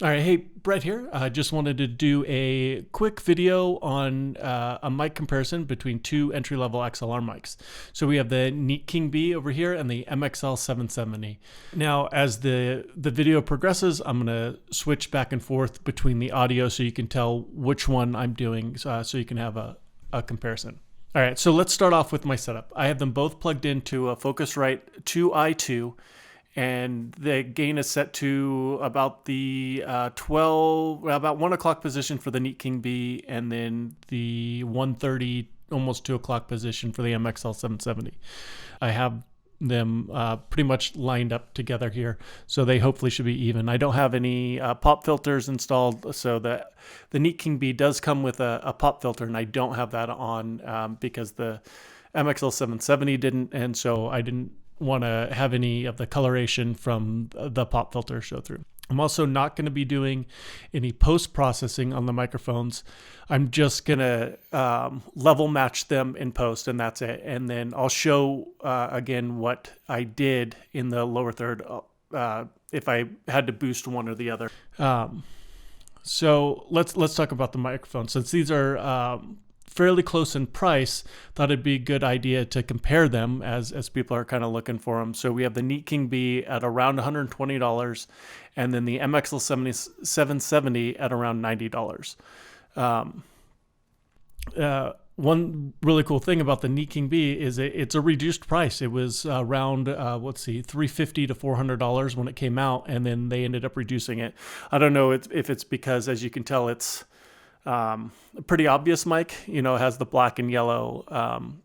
All right, hey, Brett here. I just wanted to do a quick video on a mic comparison between two entry-level XLR mics. So we have the Neat King B over here and the MXL 770. Now, as the video progresses, I'm going to switch back and forth between the audio so you can tell which one I'm doing, so you can have a comparison. All right, so let's start off with my setup. I have them both plugged into a Focusrite 2i2, and the gain is set to about the about 1 o'clock position for the Neat King B, and then the 1:30, almost 2 o'clock position for the MXL 770. I have them pretty much lined up together here, so they hopefully should be even. I don't have any pop filters installed, so the Neat King B does come with a pop filter, and I don't have that on because the MXL 770 didn't, and so I didn't want to have any of the coloration from the pop filter show through. I'm also not going to be doing any post-processing on the microphones. I'm just going to level match them in post, and that's it. And then I'll show again what I did in the lower third if I had to boost one or the other. So let's talk about the microphones. Since these are fairly close in price, thought it'd be a good idea to compare them as people are kind of looking for them. So we have the Neat King B at around $120, and then the MXL 770 at around $90. One really cool thing about the Neat King B is it's a reduced price. It was around $350 to $400 when it came out, and then they ended up reducing it. I don't know if it's because, as you can tell, it's a pretty obvious mic, it has the black and yellow.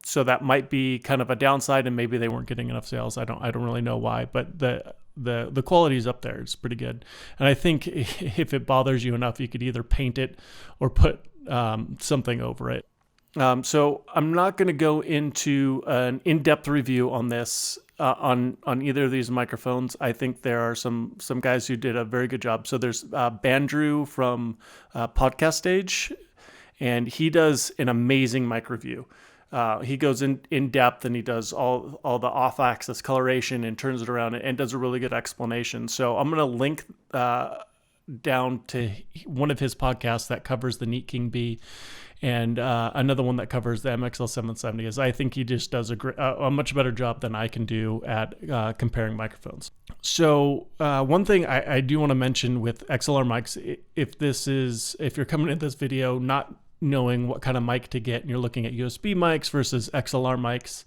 So that might be kind of a downside, and maybe they weren't getting enough sales. I don't really know why, but the quality is up there. It's pretty good. And I think if it bothers you enough, you could either paint it or put something over it. So I'm not going to go into an in-depth review on this, on either of these microphones. I think there are some guys who did a very good job. So there's Bandrew from Podcast Stage, and he does an amazing mic review. He goes in depth, and he does all the off-axis coloration and turns it around and does a really good explanation. So I'm going to link down to one of his podcasts that covers the Neat King B, and another one that covers the MXL 770. Is I think he just does a much better job than I can do at comparing microphones. So one thing I do want to mention with XLR mics, if you're coming into this video not knowing what kind of mic to get, and you're looking at USB mics versus XLR mics,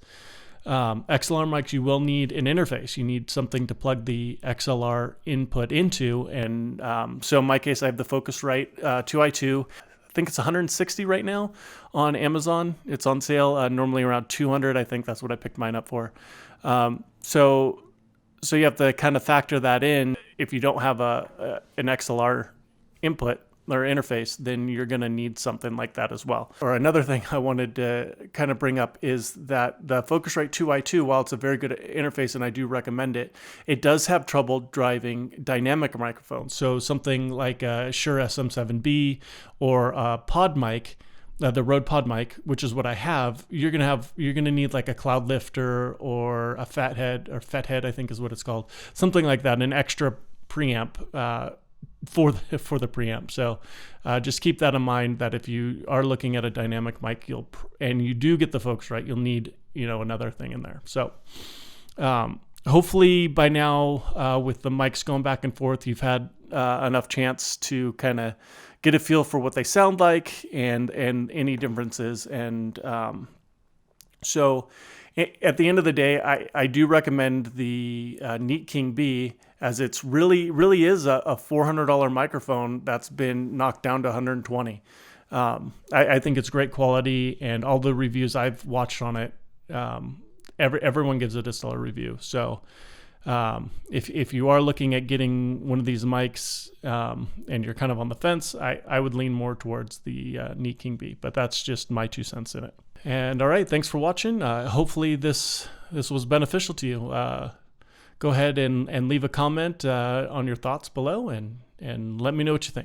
XLR mics, you will need an interface. You need something to plug the XLR input into. And so in my case, I have the Focusrite 2i2. I think it's $160 right now on Amazon. It's on sale, normally around $200. I think that's what I picked mine up for. So you have to kind of factor that in. If you don't have an XLR input or interface, then you're going to need something like that as well. Or another thing I wanted to kind of bring up is that the Focusrite 2i2, while it's a very good interface and I do recommend it, it does have trouble driving dynamic microphones. So something like a Shure SM7B or a pod mic, the Rode pod mic, which is what I have, you're gonna need like a cloud lifter or a fathead, I think is what it's called, something like that, an extra preamp for the preamp. So just keep that in mind, that if you are looking at a dynamic mic, and you do get the Focusrite, you'll need another thing in there. So hopefully by now, with the mics going back and forth, you've had enough chance to kind of get a feel for what they sound like and any differences. And so at the end of the day, I do recommend the Neat King B, as it's really is a $400 microphone that's been knocked down to $120. I think it's great quality, and all the reviews I've watched on it, everyone gives it a stellar review. So if you are looking at getting one of these mics and you're kind of on the fence, I would lean more towards the Neat King B, but that's just my 2 cents in it. And all right, thanks for watching. Hopefully this was beneficial to you. Go ahead and leave a comment on your thoughts below, and let me know what you think.